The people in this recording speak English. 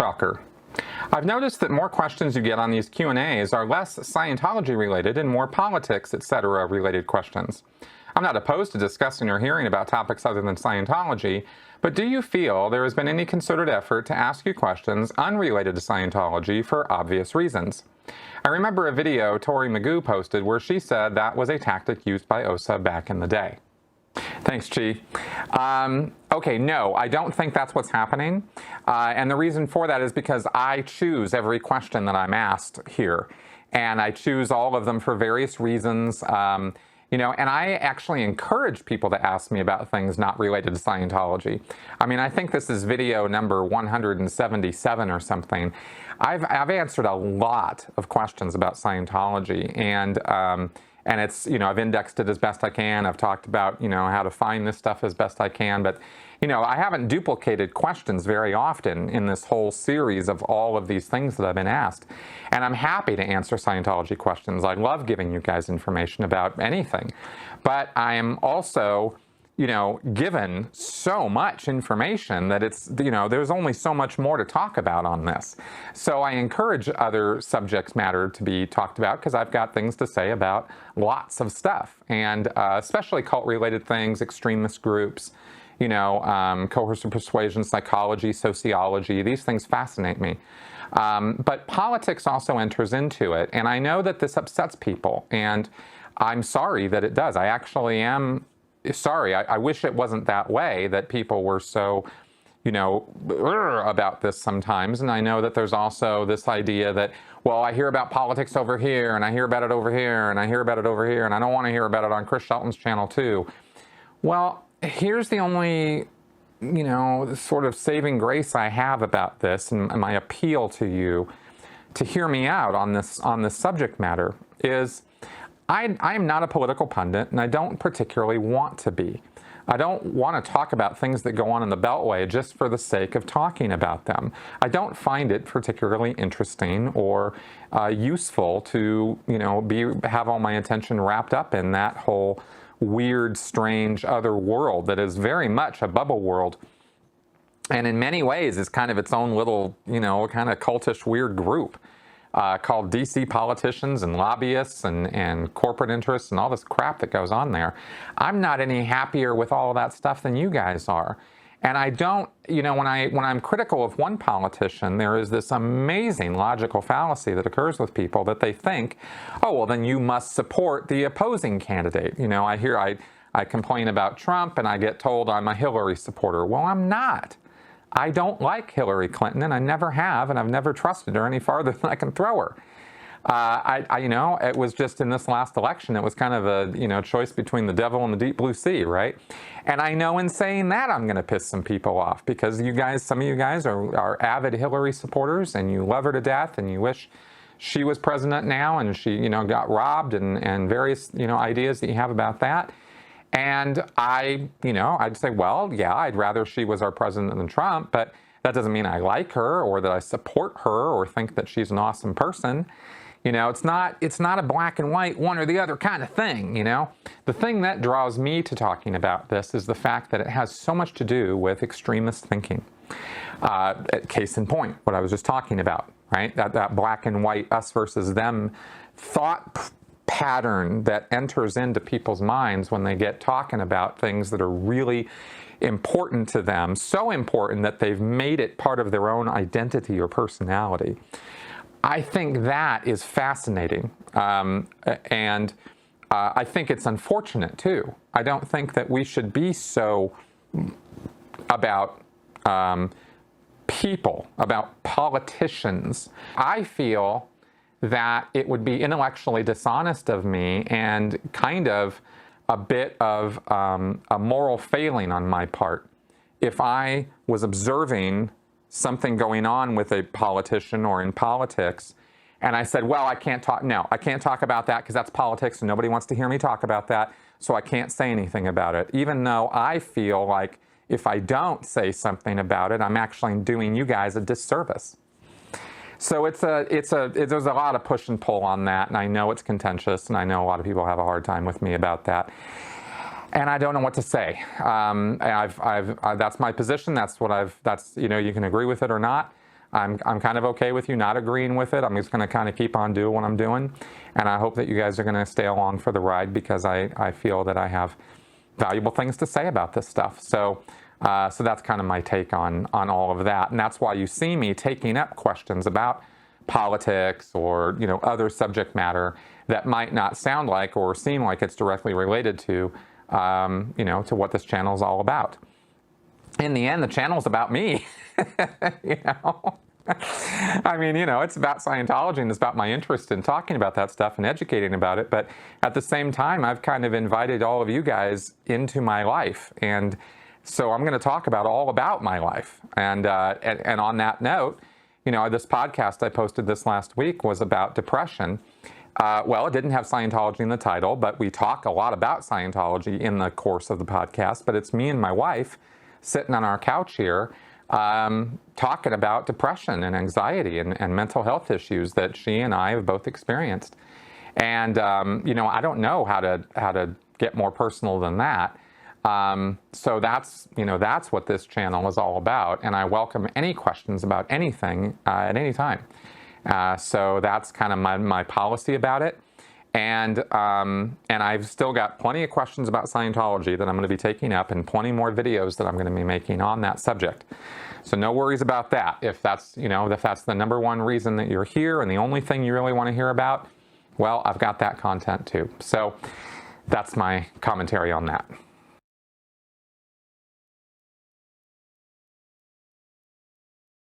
Shocker. I've noticed that more questions you get on these Q&As are less Scientology related and more politics, etc. related questions. I'm not opposed to discussing or hearing about topics other than Scientology, but do you feel there has been any concerted effort to ask you questions unrelated to Scientology for obvious reasons? I remember a video Tori Magoo posted where she said that was a tactic used by OSA back in the day. Thanks, Chi. Okay, no, I don't think that's what's happening. And the reason for that is because I choose every question that I'm asked here. And I choose all of them for various reasons. And I actually encourage people to ask me about things not related to Scientology. I mean, I think this is video number 177 or something. I've answered a lot of questions about Scientology, and it's, I've indexed it as best I can. I've talked about, how to find this stuff as best I can. But, I haven't duplicated questions very often in this whole series of all of these things that I've been asked. And I'm happy to answer Scientology questions. I love giving you guys information about anything. But I am also, given so much information that it's, there's only so much more to talk about on this. So I encourage other subjects matter to be talked about because I've got things to say about lots of stuff, and especially cult-related things, extremist groups, coercive persuasion, psychology, sociology. These things fascinate me. But politics also enters into it, and I know that this upsets people, and I'm sorry that it does. I actually am sorry. I wish it wasn't that way, that people were so, about this sometimes. And I know that there's also this idea that, well, I hear about politics over here, and I hear about it over here, and I hear about it over here, and I don't want to hear about it on Chris Shelton's channel too. Well, here's the only, sort of saving grace I have about this, and my appeal to you to hear me out on this subject matter is I am not a political pundit, and I don't particularly want to be. I don't want to talk about things that go on in the Beltway just for the sake of talking about them. I don't find it particularly interesting or useful to, have all my attention wrapped up in that whole weird, strange other world that is very much a bubble world, and in many ways is kind of its own little, kind of cultish, weird group called DC politicians and lobbyists and corporate interests and all this crap that goes on there. I'm not any happier with all of that stuff than you guys are. And I don't, when I'm critical of one politician, there is this amazing logical fallacy that occurs with people that they think, oh, well, then you must support the opposing candidate. I complain about Trump and I get told I'm a Hillary supporter. Well, I'm not. I don't like Hillary Clinton, and I never have, and I've never trusted her any farther than I can throw her. It was just in this last election, it was kind of a, choice between the devil and the deep blue sea, right? And I know in saying that I'm going to piss some people off because some of you guys are avid Hillary supporters, and you love her to death, and you wish she was president now, and she, got robbed, and various, ideas that you have about that. And I'd say, well, yeah, I'd rather she was our president than Trump, but that doesn't mean I like her or that I support her or think that she's an awesome person. It's not a black and white, one or the other kind of thing, The thing that draws me to talking about this is the fact that it has so much to do with extremist thinking. Case in point, what I was just talking about, right? That black and white, us versus them thought pattern that enters into people's minds when they get talking about things that are really important to them, so important that they've made it part of their own identity or personality. I think that is fascinating, and I think it's unfortunate too. I don't think that we should be so about people, about politicians. I feel that it would be intellectually dishonest of me and kind of a bit of a moral failing on my part if I was observing something going on with a politician or in politics and I said, well, I can't talk about that because that's politics and nobody wants to hear me talk about that, so I can't say anything about it, even though I feel like if I don't say something about it, I'm actually doing you guys a disservice. So there's a lot of push and pull on that, and I know it's contentious, and I know a lot of people have a hard time with me about that. And I don't know what to say. That's my position. You can agree with it or not. I'm kind of okay with you not agreeing with it. I'm just going to kind of keep on doing what I'm doing. And I hope that you guys are going to stay along for the ride, because I feel that I have valuable things to say about this stuff. So that's kind of my take on all of that. And that's why you see me taking up questions about politics or, other subject matter that might not sound like or seem like it's directly related to, to what this channel is all about. In the end, the channel's about me, I mean, it's about Scientology, and it's about my interest in talking about that stuff and educating about it. But at the same time, I've kind of invited all of you guys into my life. And so I'm going to talk about all about my life. And on that note, this podcast I posted this last week was about depression. Well, it didn't have Scientology in the title, but we talk a lot about Scientology in the course of the podcast. But it's me and my wife sitting on our couch here talking about depression and anxiety and mental health issues that she and I have both experienced. And, I don't know how to get more personal than that. So that's what this channel is all about. And I welcome any questions about anything at any time. So that's kind of my policy about it. And I've still got plenty of questions about Scientology that I'm going to be taking up, and plenty more videos that I'm going to be making on that subject. So no worries about that. If that's, if that's the number one reason that you're here and the only thing you really want to hear about, well, I've got that content too. So that's my commentary on that.